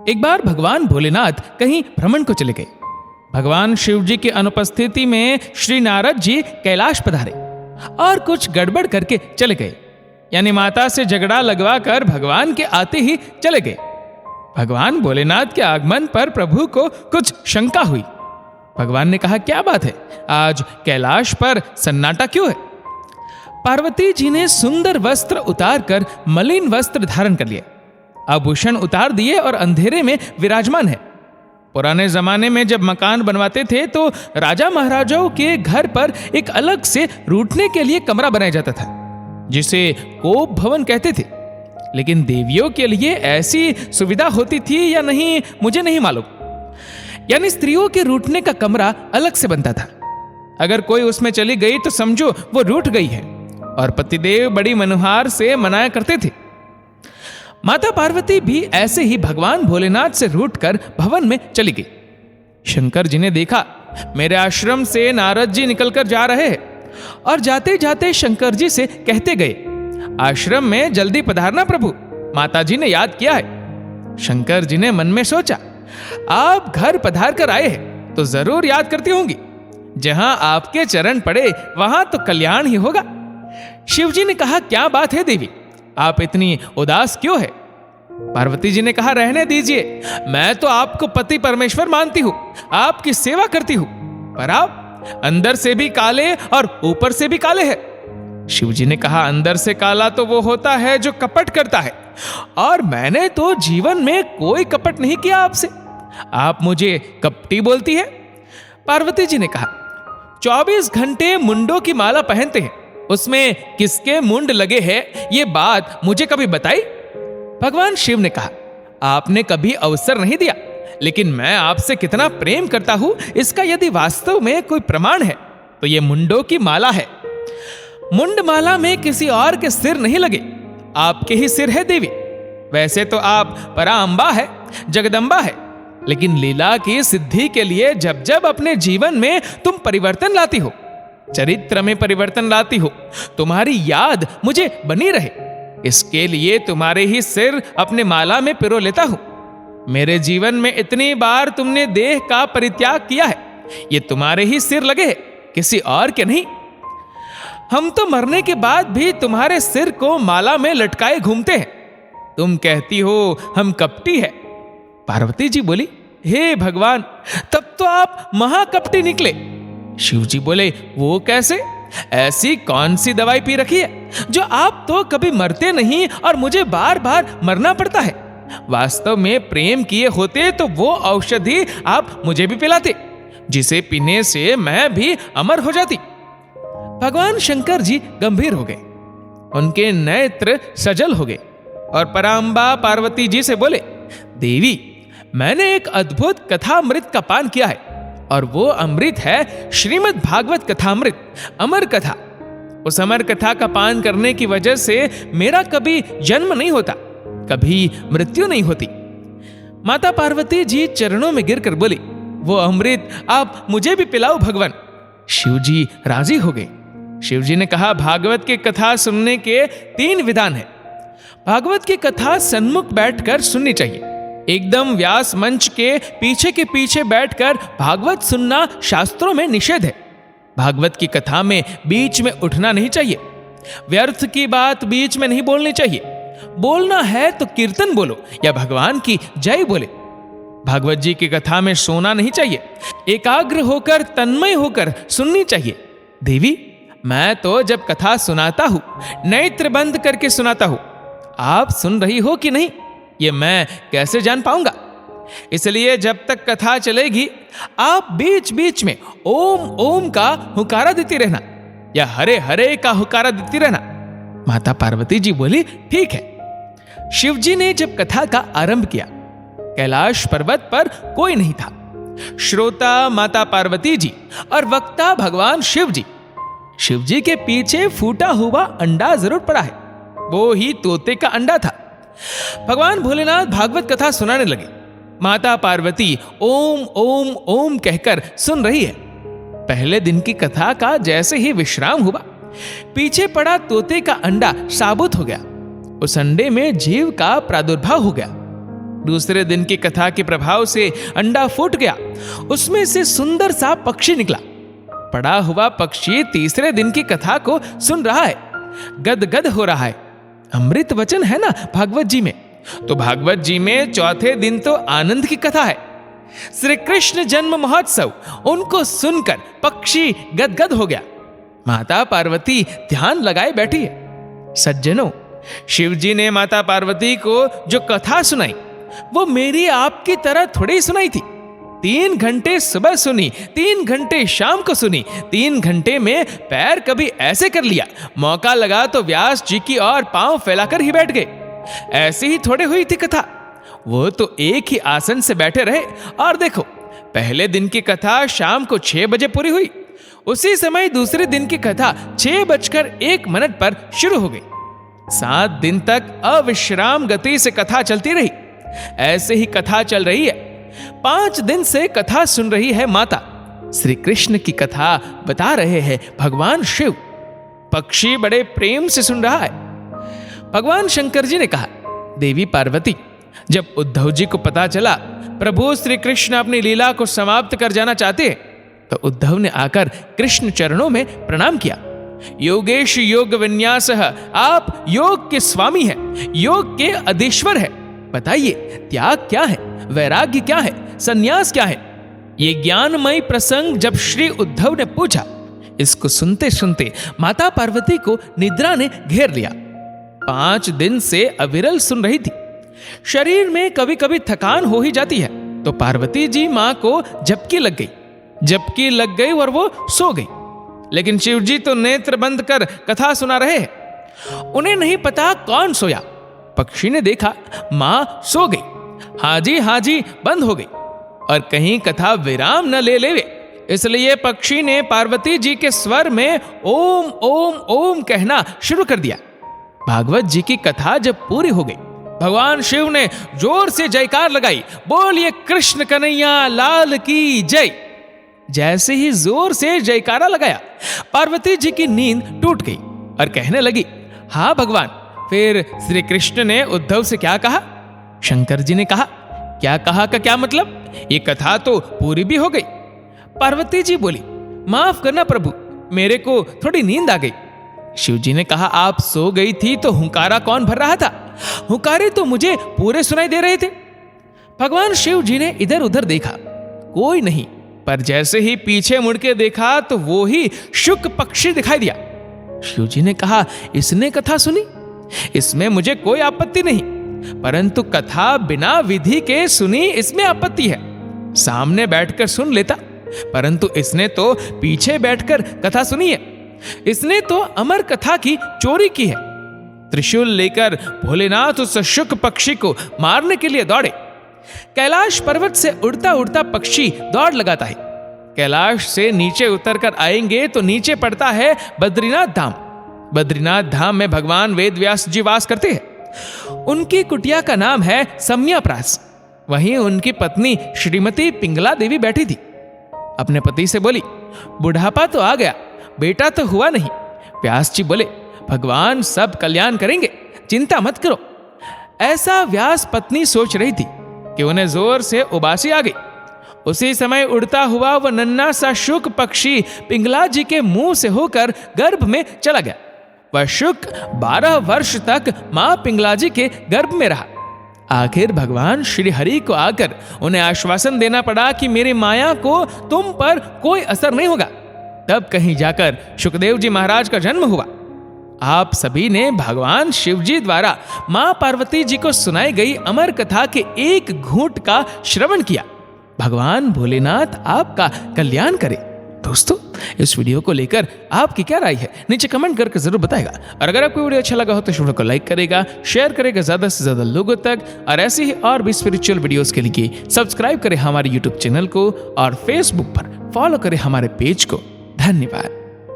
एक बार भगवान भोलेनाथ कहीं भ्रमण को चले गए। भगवान शिव जी की अनुपस्थिति में श्री नारद जी कैलाश पधारे और कुछ गड़बड़ करके चले गए, यानी माता से झगड़ा लगवा कर भगवान के आते ही चले गए। भगवान भोलेनाथ के आगमन पर प्रभु को कुछ शंका हुई। भगवान ने कहा, क्या बात है, आज कैलाश पर सन्नाटा क्यों है? पार्वती जी ने सुंदर वस्त्र उतार कर मलिन वस्त्र धारण कर लिए, आभूषण उतार दिए और अंधेरे में विराजमान है। पुराने जमाने में जब मकान बनवाते थे तो राजा महाराजाओं के घर पर एक अलग से रूठने के लिए कमरा बनाया जाता था, जिसे कोप भवन कहते थे। लेकिन देवियों के लिए ऐसी सुविधा होती थी या नहीं मुझे नहीं मालूम, यानी स्त्रियों के रूठने का कमरा अलग से बनता था। अगर कोई उसमें चली गई तो समझो वो रूठ गई है, और पतिदेव बड़ी मनुहार से मनाया करते थे। माता पार्वती भी ऐसे ही भगवान भोलेनाथ से रूठकर भवन में चली गई। शंकर जी ने देखा मेरे आश्रम से नारद जी निकलकर जा रहे हैं, और जाते जाते शंकर जी से कहते गए, आश्रम में जल्दी पधारना प्रभु, माता जी ने याद किया है। शंकर जी ने मन में सोचा, आप घर पधार कर आए हैं तो जरूर याद करती होंगी। जहां आपके चरण पड़े वहां तो कल्याण ही होगा। शिव जी ने कहा, क्या बात है देवी, आप इतनी उदास क्यों है? पार्वती जी ने कहा, रहने दीजिए, मैं तो आपको पति परमेश्वर मानती हूं, आपकी सेवा करती हूं, पर आप अंदर से भी काले और ऊपर से भी काले हैं। शिव जी ने कहा, अंदर से काला तो वो होता है जो कपट करता है, और मैंने तो जीवन में कोई कपट नहीं किया आपसे, आप मुझे कपटी बोलती है। पार्वती जी ने कहा, 24 घंटे मुंडों की माला पहनते हैं, उसमें किसके मुंड लगे हैं ये बात मुझे कभी बताई? भगवान शिव ने कहा, आपने कभी अवसर नहीं दिया, लेकिन मैं आपसे कितना प्रेम करता हूं इसका यदि वास्तव में कोई प्रमाण है तो ये मुंडों की माला है। मुंड माला में किसी और के सिर नहीं लगे, आपके ही सिर है देवी। वैसे तो आप पराअंबा है, जगदम्बा है, लेकिन लीला की सिद्धि के लिए जब जब अपने जीवन में तुम परिवर्तन लाती हो, चरित्र में परिवर्तन लाती हो, तुम्हारी याद मुझे बनी रहे, इसके लिए तुम्हारे ही सिर अपने माला में पिरो लेता हूं। मेरे जीवन में इतनी बार तुमने देह का परित्याग किया है, ये तुम्हारे ही सिर लगे हैं, किसी और के नहीं। हम तो मरने के बाद भी तुम्हारे सिर को माला में लटकाए घूमते हैं। तुम कहती हो हम कपटी है। पार्वती जी बोली, हे भगवान, तब तो आप महाकपटी निकले। शिव जी बोले, वो कैसे? ऐसी कौन सी दवाई पी रखी है जो आप तो कभी मरते नहीं और मुझे बार बार मरना पड़ता है? वास्तव में प्रेम किए होते तो वो औषधि आप मुझे भी पिलाते, जिसे पीने से मैं भी अमर हो जाती। भगवान शंकर जी गंभीर हो गए, उनके नेत्र सजल हो गए और परांबा पार्वती जी से बोले, देवी, मैंने एक अद्भुत कथामृत का पान किया है, और वो अमृत है श्रीमद् भागवत कथामृत, अमर कथा। उस अमर कथा का पान करने की वजह से मेरा कभी जन्म नहीं होता, कभी मृत्यु नहीं होती। माता पार्वती जी चरणों में गिरकर बोली, वो अमृत आप मुझे भी पिलाओ भगवान। शिव जी राजी हो गए। शिव जी ने कहा, भागवत की कथा सुनने के 3 विधान है। भागवत की कथा सन्मुख बैठकर सुननी चाहिए। एकदम व्यास मंच के पीछे बैठकर भागवत सुनना शास्त्रों में निषेध है। भागवत की कथा में बीच में उठना नहीं चाहिए। व्यर्थ की बात बीच में नहीं बोलनी चाहिए। बोलना है तो कीर्तन बोलो या भगवान की जय बोले। भागवत जी की कथा में सोना नहीं चाहिए। एकाग्र होकर तन्मय होकर सुननी चाहिए। देवी, मैं तो जब कथा सुनाता हूं नेत्र बंद करके सुनाता हूं, आप सुन रही हो कि नहीं ये मैं कैसे जान पाऊंगा? इसलिए जब तक कथा चलेगी आप बीच बीच में ओम ओम का हुकारा देती रहना या हरे हरे का हुकारा देती रहना। माता पार्वती जी बोली, ठीक है। शिव जी ने जब कथा का आरंभ किया, कैलाश पर्वत पर कोई नहीं था। श्रोता माता पार्वती जी और वक्ता भगवान शिव जी। शिव जी के पीछे फूटा हुआ अंडा जरूर पड़ा है, वो ही तोते का अंडा था। भगवान भोलेनाथ भागवत कथा सुनाने लगे। माता पार्वती ओम ओम ओम कहकर सुन रही है। पहले दिन की कथा का जैसे ही विश्राम हुआ, पीछे पड़ा तोते का अंडा साबुत हो गया। उस अंडे में जीव का प्रादुर्भाव हो गया। दूसरे दिन की कथा के प्रभाव से अंडा फूट गया, उसमें से सुंदर सा पक्षी निकला। पड़ा हुआ पक्षी तीसरे दिन की कथा को सुन रहा है, गदगद हो रहा है। अमृत वचन है ना भागवत जी में, तो भागवत जी में चौथे दिन तो आनंद की कथा है। श्री कृष्ण जन्म महोत्सव, उनको सुनकर पक्षी गदगद हो गया। माता पार्वती ध्यान लगाए बैठी है। सज्जनों, शिव जी ने माता पार्वती को जो कथा सुनाई वो मेरी आपकी तरह थोड़ी सुनाई थी। 3 घंटे सुबह सुनी, 3 घंटे शाम को सुनी, 3 घंटे में पैर कभी ऐसे कर लिया, मौका लगा तो व्यास जी की और पांव फैलाकर ही बैठ गए। ऐसी ही थोड़े हुई थी कथा। वो तो एक ही आसन से बैठे रहे और देखो, पहले दिन की कथा शाम को 6 बजे पूरी हुई। उसी समय दूसरे दिन की कथा 6:01 पर शुरू हो गई। 7 दिन तक अविश्राम गति से कथा चलती रही। ऐसे ही कथा चल रही है। 5 दिन से कथा सुन रही है माता। श्री कृष्ण की कथा बता रहे हैं भगवान शिव। पक्षी बड़े प्रेम से सुन रहा है। भगवान शंकर जी ने कहा, देवी पार्वती, जब उद्धव जी को पता चला प्रभु श्री कृष्ण अपनी लीला को समाप्त कर जाना चाहते हैं, तो उद्धव ने आकर कृष्ण चरणों में प्रणाम किया। योगेश योग विन्यासः, आप योग के स्वामी हैं, योग के अधीश्वर हैं। बताइए, त्याग क्या है, वैराग्य क्या है, संन्यास क्या है? ये ज्ञानमय प्रसंग जब श्री उद्धव ने पूछा, इसको सुनते सुनते माता पार्वती को निद्रा ने घेर लिया। 5 दिन से अविरल सुन रही थी। शरीर में कभी कभी थकान हो ही जाती है, तो पार्वती जी मां को झपकी लग गई और वो सो गई। लेकिन शिव जी तो नेत्र बंद कर कथा सुना रहे हैं। उन्हें नहीं पता कौन सोया। पक्षी ने देखा मां सो गई, हाँ जी बंद हो गई और कहीं कथा विराम न ले लेवे, इसलिए पक्षी ने पार्वती जी के स्वर में ओम ओम ओम कहना शुरू कर दिया। भागवत जी की कथा जब पूरी हो गई, भगवान शिव ने जोर से जयकार लगाई, बोलिए कृष्ण कन्हैया लाल की जय। जैसे ही जोर से जयकारा लगाया, पार्वती जी की नींद टूट गई और कहने लगी, हाँ भगवान। फिर श्री कृष्ण ने उद्धव से क्या कहा? शंकर जी ने कहा, क्या कहा का क्या मतलब? ये कथा तो पूरी भी हो गई। पार्वती जी बोली, माफ करना प्रभु, मेरे को थोड़ी नींद आ गई। शिव जी ने कहा, आप सो गई थी तो हुंकारा कौन भर रहा था? हुंकारे तो मुझे पूरे सुनाई दे रहे थे। भगवान शिव जी ने इधर उधर देखा, कोई नहीं, पर जैसे ही पीछे मुड़ के देखा तो वो ही शुक पक्षी दिखाई दिया। शिव जी ने कहा, इसने कथा सुनी, इसमें मुझे कोई आपत्ति नहीं, परंतु कथा बिना विधि के सुनी इसमें आपत्ति है। सामने बैठकर सुन लेता, परंतु इसने तो पीछे बैठकर कथा सुनी है। इसने तो अमर कथा की चोरी की है। त्रिशूल लेकर भोलेनाथ उस शुक पक्षी को मारने के लिए दौड़े। कैलाश पर्वत से उड़ता उड़ता पक्षी दौड़ लगाता है। कैलाश से नीचे उतरकर आएंगे तो नीचे पड़ता है बद्रीनाथ धाम। बद्रीनाथ धाम में भगवान वेदव्यास जी वास करते हैं। उनकी कुटिया का नाम है सम्याप्रास। वहीं उनकी पत्नी श्रीमती पिंगला देवी बैठी थी। अपने पति से बोली, बुढ़ापा तो आ गया, बेटा तो हुआ नहीं। व्यास जी बोले, भगवान सब कल्याण करेंगे, चिंता मत करो। ऐसा व्यास पत्नी सोच रही थी कि उन्हें जोर से उबासी आ गई। उसी समय उड़ता हुआ वह नन्हा सा शुक पक्षी पिंगला जी के मुंह से होकर गर्भ में चला गया। वह शुक 12 वर्ष तक मां पिंगला जी के गर्भ में रहा। आखिर भगवान श्री हरि को आकर उन्हें आश्वासन देना पड़ा कि मेरी माया को तुम पर कोई असर नहीं होगा। तब कहीं जाकर शुकदेव जी महाराज का जन्म हुआ। आप सभी ने भगवान शिव जी द्वारा मां पार्वती जी को सुनाई गई अमर कथा के एक घूंट का श्रवण किया। भगवान भोलेनाथ आपका कल्याण करे। दोस्तों, इस वीडियो को लेकर आपकी क्या राय है नीचे कमेंट करके जरूर बताएगा। और अगर आपको वीडियो अच्छा लगा हो तो इस वीडियो को लाइक करेगा, शेयर करेगा ज्यादा से ज्यादा लोगों तक। और ऐसे ही और भी स्पिरिचुअल वीडियोस के लिए सब्सक्राइब करें हमारे यूट्यूब चैनल को और फेसबुक पर फॉलो करें हमारे पेज को। धन्यवाद।